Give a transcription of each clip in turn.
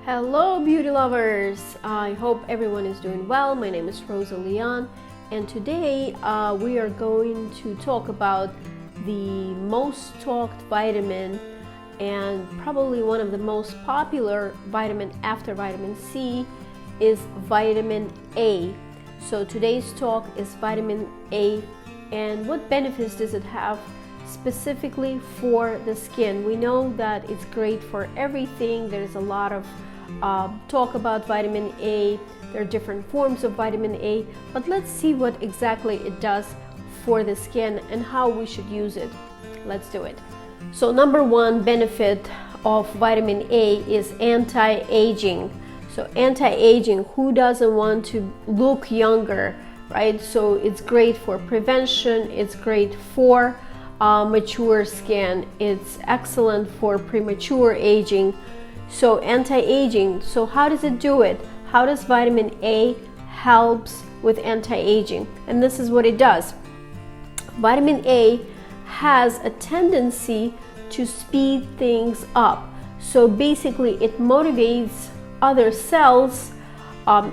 Hello beauty lovers! I hope everyone is doing well. My name is Rosa Leon, and today we are going to talk about the most talked vitamin and probably one of the most popular vitamin after vitamin C is vitamin A. So today's talk is vitamin A and what benefits does it have specifically for the skin. We know that it's great for everything. There's a lot of talk about vitamin A. There are different forms of vitamin A, but let's see what exactly it does for the skin and how we should use it. Let's do it. So number one benefit of vitamin A is anti-aging. So anti-aging, who doesn't want to look younger, right? So it's great for prevention, it's great for mature skin, it's excellent for premature aging. So anti-aging, so how does it do it? How does vitamin A helps with anti-aging? And this is what it does. Vitamin A has a tendency to speed things up. So basically it motivates other cells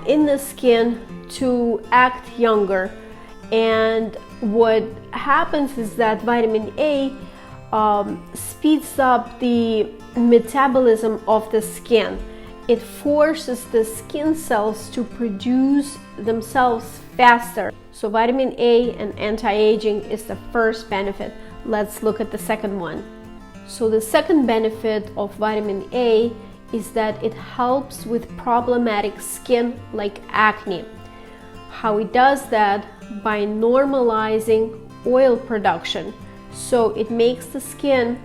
in the skin to act younger. And what happens is that vitamin A speeds up the metabolism of the skin. It forces the skin cells to produce themselves faster. So vitamin A and anti-aging is the first benefit. Let's look at the second one. So the second benefit of vitamin A is that it helps with problematic skin like acne. How it does that? By normalizing oil production. So it makes the skin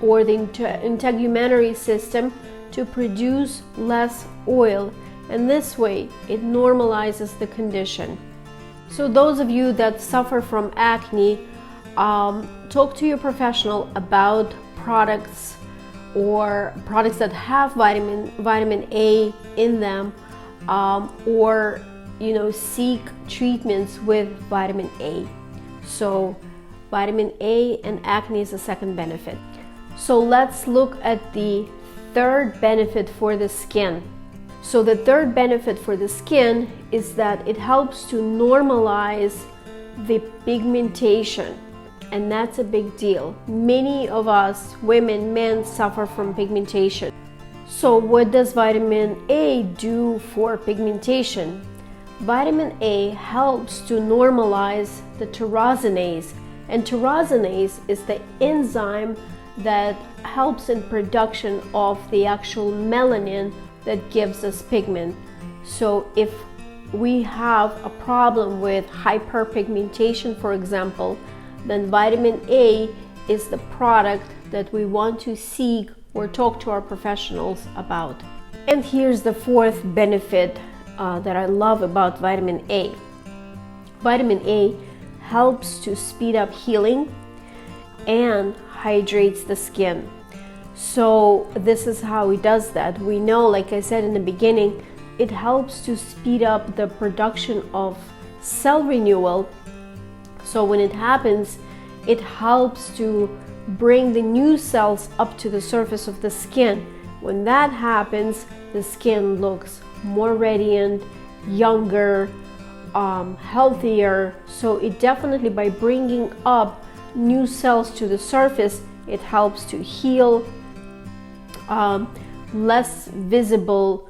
or the integumentary system to produce less oil, and this way it normalizes the condition. So those of you that suffer from acne, talk to your professional about products or products that have vitamin A in them, or seek treatments with vitamin A. So vitamin A and acne is the second benefit. So let's look at the third benefit for the skin. So the third benefit for the skin is that it helps to normalize the pigmentation, and that's a big deal. Many of us, women, men, suffer from pigmentation. So what does vitamin A do for pigmentation? Vitamin A helps to normalize the tyrosinase, and tyrosinase is the enzyme that helps in production of the actual melanin that gives us pigment. So if we have a problem with hyperpigmentation, for example, then vitamin A is the product that we want to seek or talk to our professionals about. And here's the fourth benefit that I love about vitamin A. Vitamin A helps to speed up healing and hydrates the skin. So this is how it does that. We know, like I said in the beginning, it helps to speed up the production of cell renewal. So when it happens, it helps to bring the new cells up to the surface of the skin. When that happens, the skin looks more radiant, younger, healthier. So it definitely, by bringing up new cells to the surface, it helps to heal less visible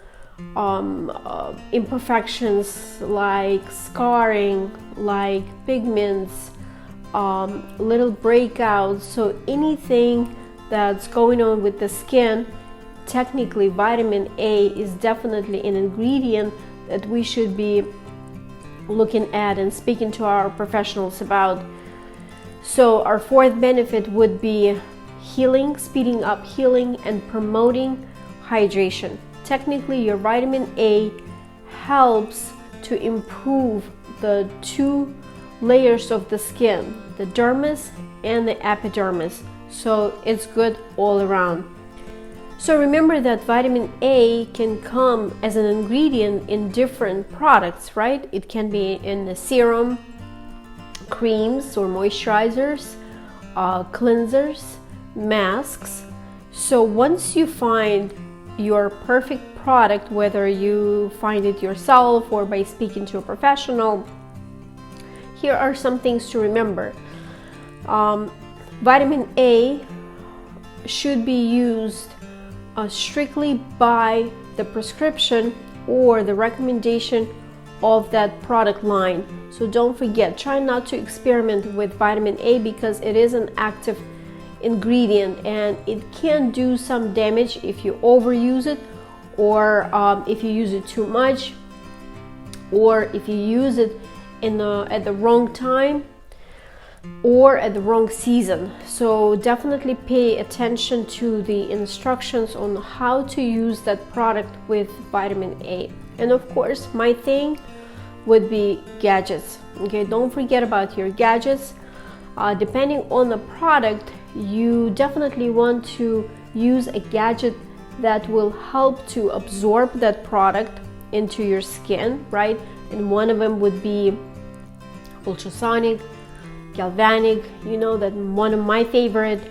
imperfections like scarring, like pigments, little breakouts. So anything that's going on with the skin, technically vitamin A is definitely an ingredient that we should be looking at and speaking to our professionals about. So our fourth benefit would be healing, speeding up healing and promoting hydration. Technically, your vitamin A helps to improve the two layers of the skin, the dermis and the epidermis. So it's good all around. So remember that vitamin A can come as an ingredient in different products, right? It can be in the serum, creams or moisturizers, cleansers, masks. So once you find your perfect product, whether you find it yourself or by speaking to a professional, here are some things to remember. Vitamin A should be used strictly by the prescription or the recommendation of that product line. So don't forget, try not to experiment with vitamin A because it is an active ingredient and it can do some damage if you overuse it, or if you use it too much, or if you use it at the wrong time or at the wrong season. So definitely pay attention to the instructions on how to use that product with vitamin A. And of course, my thing would be gadgets. Okay, don't forget about your gadgets. Depending on the product, you definitely want to use a gadget that will help to absorb that product into your skin, right? And one of them would be ultrasonic, galvanic. You know that one of my favorite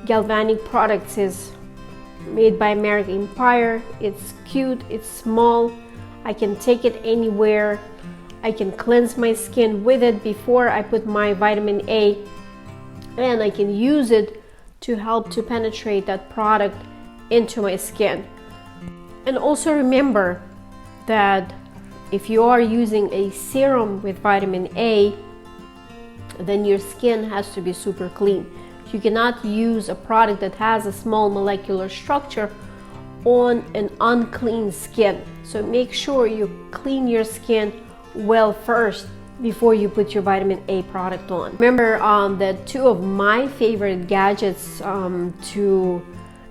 galvanic products is made by American Empire. It's cute, it's small, I can take it anywhere. I can cleanse my skin with it before I put my vitamin A, and I can use it to help to penetrate that product into my skin. And also remember that if you are using a serum with vitamin A, then your skin has to be super clean. You cannot use a product that has a small molecular structure on an unclean skin. So make sure you clean your skin well first before you put your vitamin A product on. Remember that two of my favorite gadgets to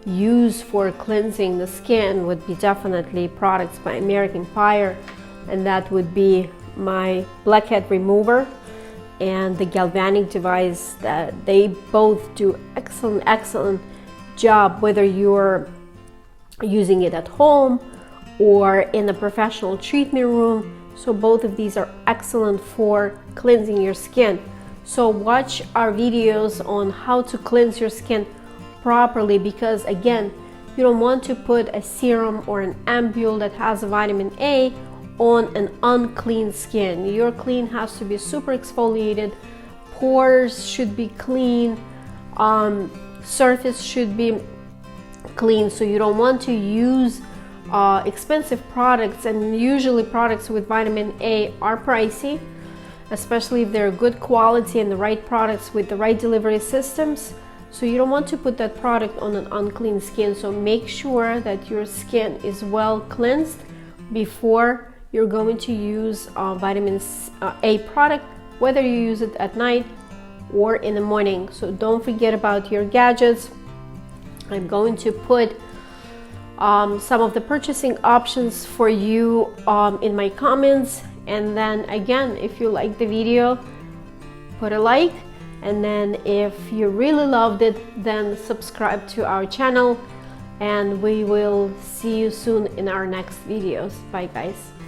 use for cleansing the skin would be definitely products by American Empire, and that would be my blackhead remover and the galvanic device. That they both do excellent job, whether you're using it at home or in a professional treatment room. So both of these are excellent for cleansing your skin. So watch our videos on how to cleanse your skin properly, because again, you don't want to put a serum or an ampule that has vitamin A on an unclean skin. Your clean has to be super exfoliated, pores should be clean, surface should be clean. So you don't want to use expensive products, and usually products with vitamin A are pricey, especially if they're good quality and the right products with the right delivery systems. So you don't want to put that product on an unclean skin. So make sure that your skin is well cleansed before you're going to use vitamin A product, whether you use it at night or in the morning. So don't forget about your gadgets. I'm going to put some of the purchasing options for you in my comments. And then again, if you like the video, put a like, and then if you really loved it, then subscribe to our channel, and we will see you soon in our next videos. Bye guys.